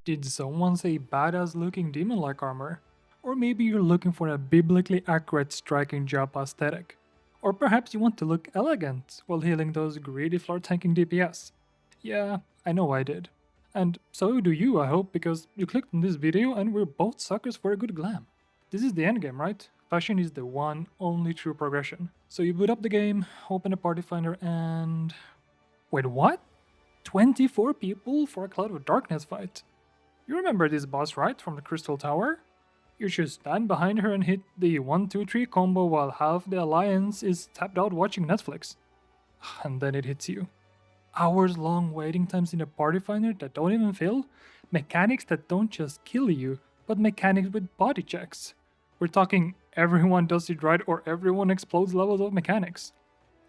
Did someone say badass looking demon-like armor? Or maybe you're looking for a biblically accurate striking job aesthetic. Or perhaps you want to look elegant while healing those greedy floor tanking DPS. Yeah, I know I did. And so do you, I hope, because you clicked on this video and we're both suckers for a good glam. This is the endgame, right? Fashion is the one, only true progression. So you boot up the game, open a party finder and... Wait, what? 24 people for a Cloud of Darkness fight? You remember this boss, right, from the Crystal Tower? You should stand behind her and hit the 1-2-3 combo while half the alliance is tapped out watching Netflix. And then it hits you. Hours long waiting times in a party finder that don't even fill, mechanics that don't just kill you, but mechanics with body checks. We're talking everyone does it right or everyone explodes levels of mechanics.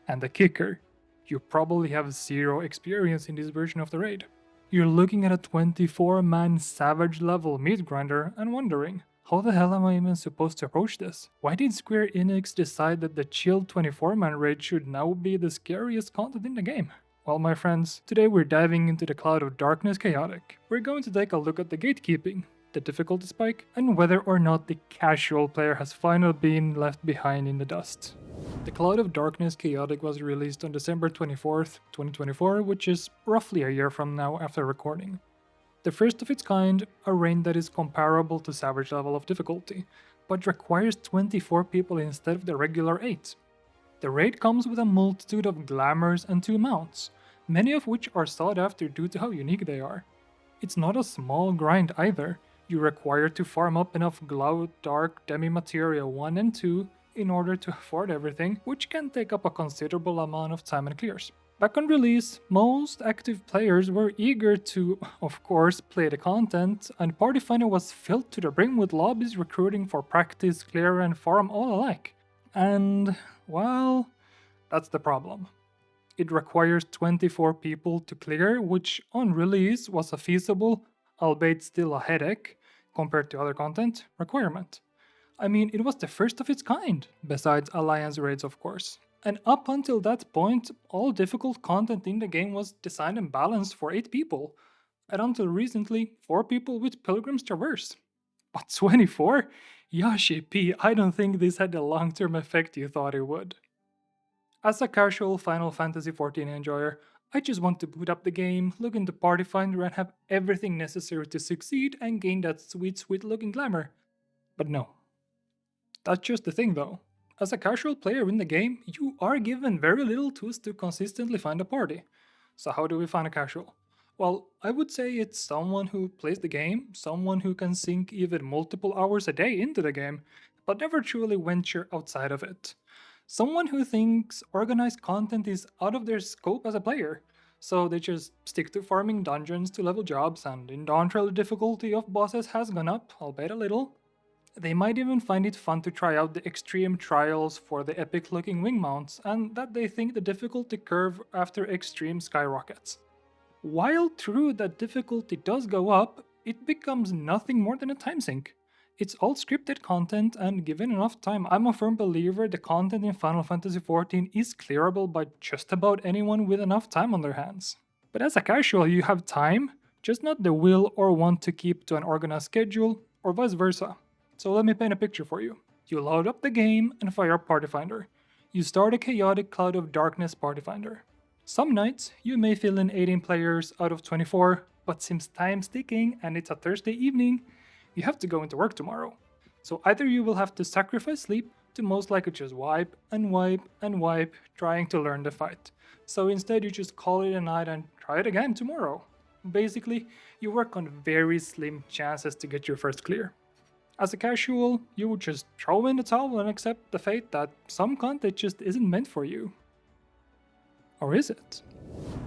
And the kicker, you probably have zero experience in this version of the raid. You're looking at a 24-man savage level meat grinder and wondering, how the hell am I even supposed to approach this? Why did Square Enix decide that the chilled 24-man raid should now be the scariest content in the game? Well, my friends, today we're diving into the Cloud of Darkness Chaotic. We're going to take a look at the gatekeeping, the difficulty spike, and whether or not the casual player has finally been left behind in the dust. The Cloud of Darkness Chaotic was released on December 24th, 2024, which is roughly a year from now after recording. The first of its kind, a raid that is comparable to Savage level of difficulty, but requires 24 people instead of the regular 8. The raid comes with a multitude of glamours and 2 mounts, many of which are sought after due to how unique they are. It's not a small grind either. You require to farm up enough Glow Dark Demi Materia 1 and 2 in order to afford everything, which can take up a considerable amount of time and clears. Back on release, most active players were eager to, of course, play the content, and Party Finder was filled to the brim with lobbies recruiting for practice, clear, and farm all alike. And, well, that's the problem. It requires 24 people to clear, which on release was a feasible, albeit still a headache, compared to other content, requirement. I mean, it was the first of its kind, besides Alliance raids of course. And up until that point, all difficult content in the game was designed and balanced for 8 people, and until recently, 4 people with Pilgrim's Traverse. But 24? Yoshi P, I don't think this had the long-term effect you thought it would. As a casual Final Fantasy XIV enjoyer, I just want to boot up the game, look into Party Finder and have everything necessary to succeed and gain that sweet looking glamour. But no. That's just the thing though. As a casual player in the game, you are given very little tools to consistently find a party. So how do we find a casual? Well, I would say it's someone who plays the game, someone who can sink even multiple hours a day into the game, but never truly venture outside of it. Someone who thinks organized content is out of their scope as a player, so they just stick to farming dungeons to level jobs, and in Dawntrail the difficulty of bosses has gone up, albeit a little. They might even find it fun to try out the extreme trials for the epic looking wing mounts, and that they think the difficulty curve after extreme skyrockets. While true that difficulty does go up, it becomes nothing more than a time sink. It's all scripted content, and given enough time, I'm a firm believer the content in Final Fantasy XIV is clearable by just about anyone with enough time on their hands. But as a casual, you have time, just not the will or want to keep to an organized schedule, or vice versa. So let me paint a picture for you. You load up the game and fire up Party Finder. You start a chaotic Cloud of Darkness Party Finder. Some nights, you may fill in 18 players out of 24, but since time's ticking and it's a Thursday evening, you have to go into work tomorrow. So either you will have to sacrifice sleep to most likely just wipe and wipe and wipe trying to learn the fight. So instead you just call it a night and try it again tomorrow. Basically, you work on very slim chances to get your first clear. As a casual, you would just throw in the towel and accept the fate that some content just isn't meant for you. Or is it?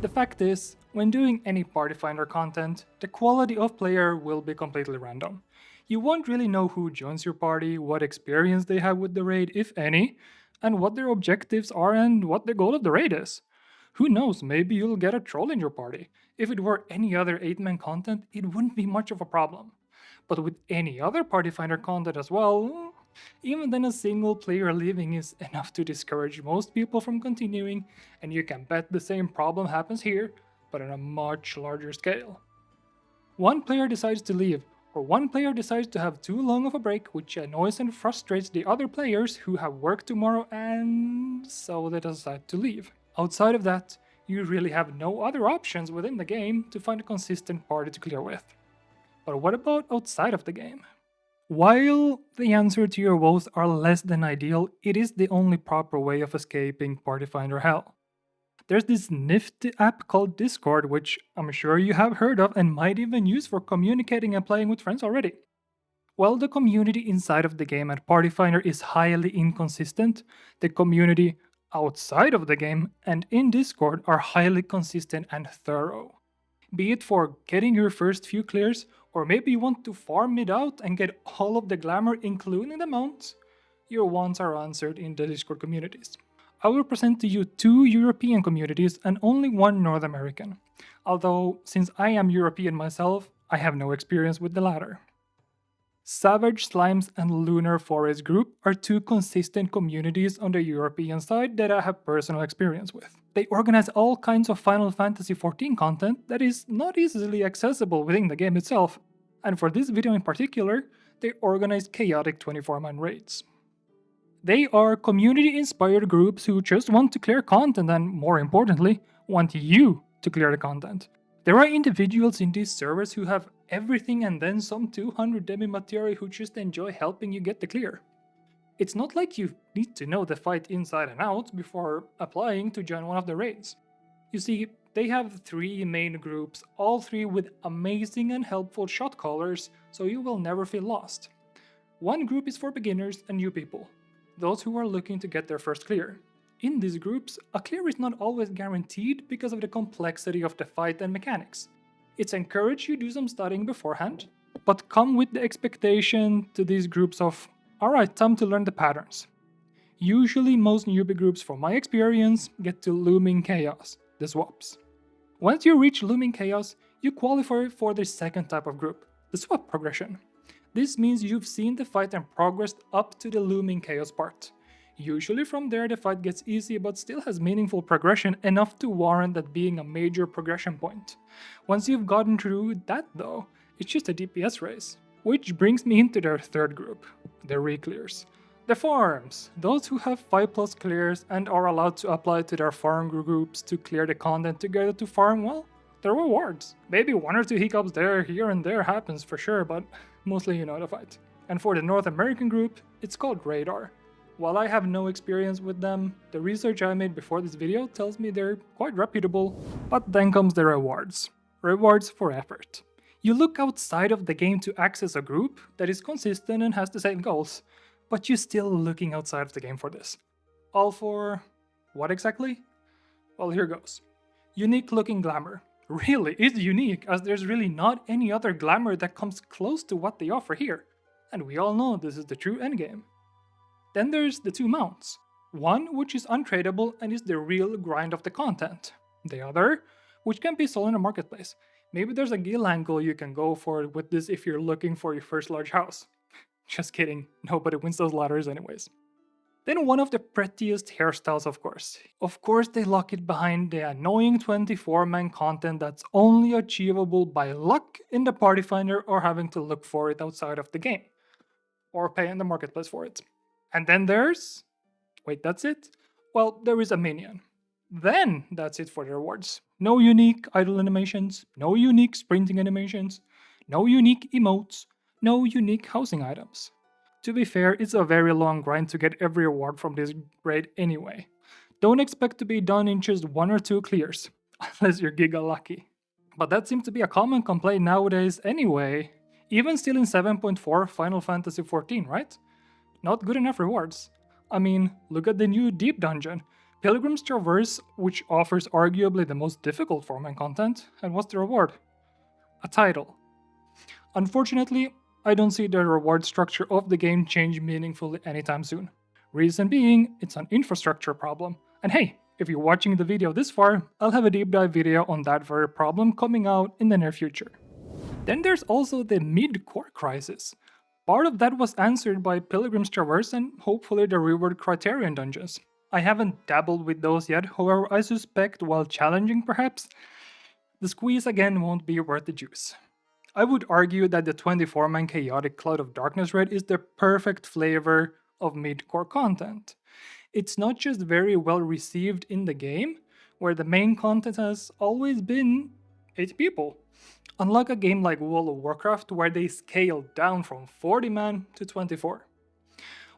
The fact is, when doing any Party Finder content, the quality of player will be completely random. You won't really know who joins your party, what experience they have with the raid, if any, and what their objectives are and what the goal of the raid is. Who knows, maybe you'll get a troll in your party. If it were any other 8-man content, it wouldn't be much of a problem. But with any other Party Finder content as well, even then a single player leaving is enough to discourage most people from continuing, and you can bet the same problem happens here, but on a much larger scale. One player decides to leave, or one player decides to have too long of a break, which annoys and frustrates the other players who have work tomorrow, and so they decide to leave. Outside of that, you really have no other options within the game to find a consistent party to clear with. But what about outside of the game? While the answer to your woes are less than ideal, it is the only proper way of escaping Party Finder hell. There's this nifty app called Discord, which I'm sure you have heard of and might even use for communicating and playing with friends already. While the community inside of the game at Party Finder is highly inconsistent, the community outside of the game and in Discord are highly consistent and thorough. Be it for getting your first few clears, or maybe you want to farm it out and get all of the glamour, including the mounts, your wants are answered in the Discord communities. I will present to you 2 European communities and only 1 North American, although since I am European myself, I have no experience with the latter. Savage Slimes and Lunar Forest Group are 2 consistent communities on the European side that I have personal experience with. They organize all kinds of Final Fantasy XIV content that is not easily accessible within the game itself, and for this video in particular, they organize chaotic 24-man raids. They are community-inspired groups who just want to clear content and, more importantly, want you to clear the content. There are individuals in these servers who have everything and then some 200 demi-materia who just enjoy helping you get the clear. It's not like you need to know the fight inside and out before applying to join one of the raids. You see, they have 3 main groups, all 3 with amazing and helpful shot callers, so you will never feel lost. One group is for beginners and new people, those who are looking to get their first clear. In these groups, a clear is not always guaranteed because of the complexity of the fight and mechanics. It's encouraged you do some studying beforehand, but come with the expectation to these groups of, alright, time to learn the patterns. Usually most newbie groups from my experience get to Looming Chaos, the swaps. Once you reach Looming Chaos, you qualify for the second type of group, the swap progression. This means you've seen the fight and progressed up to the Looming Chaos part. Usually from there the fight gets easy but still has meaningful progression enough to warrant that being a major progression point. Once you've gotten through that though, it's just a DPS race. Which brings me into their third group, the re-clears. The farms, those who have 5+ clears and are allowed to apply to their farm groups to clear the content together to farm, well, their rewards. Maybe 1 or 2 hiccups here and there happens for sure, but mostly you know the fight. And for the North American group, it's called Radar. While I have no experience with them, the research I made before this video tells me they're quite reputable. But then comes the rewards. Rewards for effort. You look outside of the game to access a group that is consistent and has the same goals, but you're still looking outside of the game for this. All for what exactly? Well, here goes. Unique looking glamour. Really, it's unique, as there's really not any other glamour that comes close to what they offer here, and we all know this is the true endgame. Then there's the 2 mounts. One which is untradeable and is the real grind of the content. The other, which can be sold in a marketplace. Maybe there's a guild angle you can go for with this if you're looking for your first large house. Just kidding, nobody wins those ladders anyways. Then one of the prettiest hairstyles, of course. Of course they lock it behind the annoying 24-man content that's only achievable by luck in the Party Finder or having to look for it outside of the game. Or pay in the marketplace for it. And then there's... wait, that's it? Well, there is a minion. Then that's it for the rewards. No unique idle animations, no unique sprinting animations, no unique emotes, no unique housing items. To be fair, it's a very long grind to get every reward from this raid anyway. Don't expect to be done in just 1 or 2 clears, unless you're giga lucky. But that seems to be a common complaint nowadays anyway, even still in 7.4 Final Fantasy XIV, right? Not good enough rewards. I mean, look at the new Deep Dungeon, Pilgrim's Traverse, which offers arguably the most difficult format content, and what's the reward? A title. Unfortunately, I don't see the reward structure of the game change meaningfully anytime soon. Reason being, it's an infrastructure problem. And hey, if you're watching the video this far, I'll have a deep dive video on that very problem coming out in the near future. Then there's also the Midcore Crisis. Part of that was answered by Pilgrim's Traverse and hopefully the reward Criterion dungeons. I haven't dabbled with those yet, however I suspect, while challenging perhaps, the squeeze again won't be worth the juice. I would argue that the 24-man chaotic Cloud of Darkness raid is the perfect flavor of midcore content. It's not just very well received in the game, where the main content has always been 8 people. Unlike a game like World of Warcraft, where they scaled down from 40 man to 24.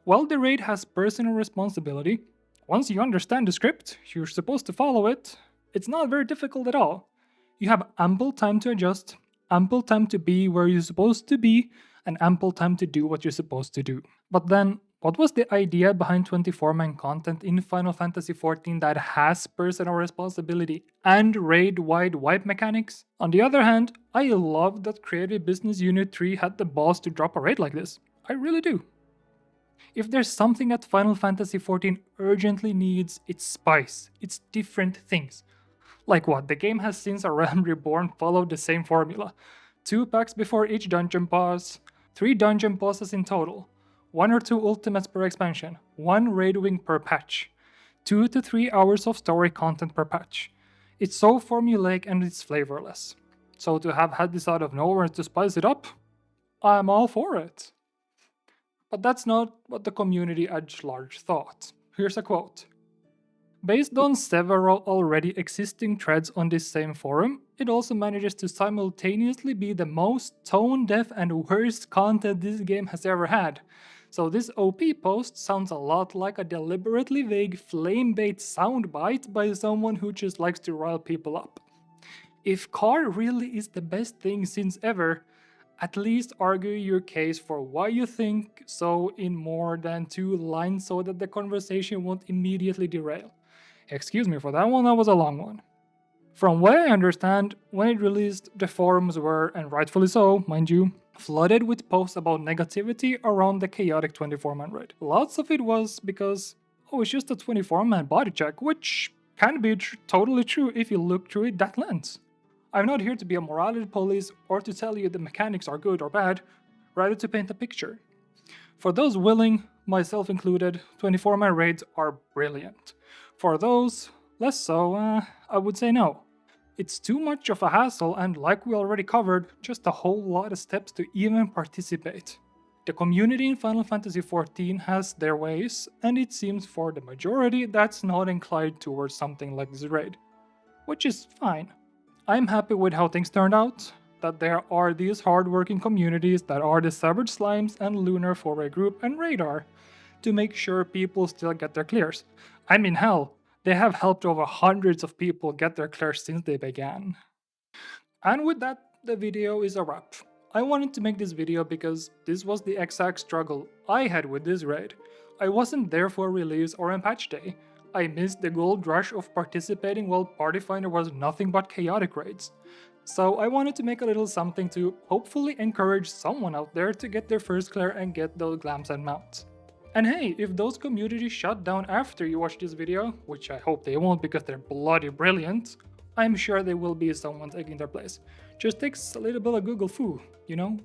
While the raid has personal responsibility, once you understand the script, you're supposed to follow it, it's not very difficult at all. You have ample time to adjust, ample time to be where you're supposed to be, and ample time to do what you're supposed to do. But then, what was the idea behind 24-man content in Final Fantasy XIV that has personal responsibility and raid-wide wipe mechanics? On the other hand, I love that Creative Business Unit 3 had the balls to drop a raid like this. I really do. If there's something that Final Fantasy XIV urgently needs, it's spice. It's different things. Like what? The game has since A Realm Reborn followed the same formula. 2 packs before each dungeon boss, 3 dungeon bosses in total, 1 or 2 ultimates per expansion, 1 raid wing per patch, 2 to 3 hours of story content per patch. It's so formulaic and it's flavorless. So to have had this out of nowhere to spice it up, I'm all for it. But that's not what the community at large thought. Here's a quote. Based on several already existing threads on this same forum, it also manages to simultaneously be the most tone-deaf and worst content this game has ever had. So this OP post sounds a lot like a deliberately vague flame-bait soundbite by someone who just likes to rile people up. If car really is the best thing since ever, at least argue your case for why you think so in more than 2 lines so that the conversation won't immediately derail. Excuse me for that one, that was a long one. From what I understand, when it released, the forums were, and rightfully so, mind you, flooded with posts about negativity around the chaotic 24-man raid. Lots of it was because, oh, it's just a 24-man body check, which can be totally true if you look through it that lens. I'm not here to be a morality police or to tell you the mechanics are good or bad, rather to paint a picture. For those willing, myself included, 24-man raids are brilliant. For those, less so, I would say no. It's too much of a hassle and, like we already covered, just a whole lot of steps to even participate. The community in Final Fantasy XIV has their ways, and it seems for the majority that's not inclined towards something like this raid. Which is fine. I'm happy with how things turned out, that there are these hardworking communities that are the Severed Slimes and Lunar Foray Group and Radar, to make sure people still get their clears. I mean, hell, they have helped over hundreds of people get their clears since they began. And with that, the video is a wrap. I wanted to make this video because this was the exact struggle I had with this raid. I wasn't there for release or on patch day. I missed the gold rush of participating while Party Finder was nothing but chaotic raids. So I wanted to make a little something to hopefully encourage someone out there to get their first clear and get those glams and mounts. And hey, if those communities shut down after you watch this video, which I hope they won't because they're bloody brilliant, I'm sure there will be someone taking their place. Just takes a little bit of Google foo, you know?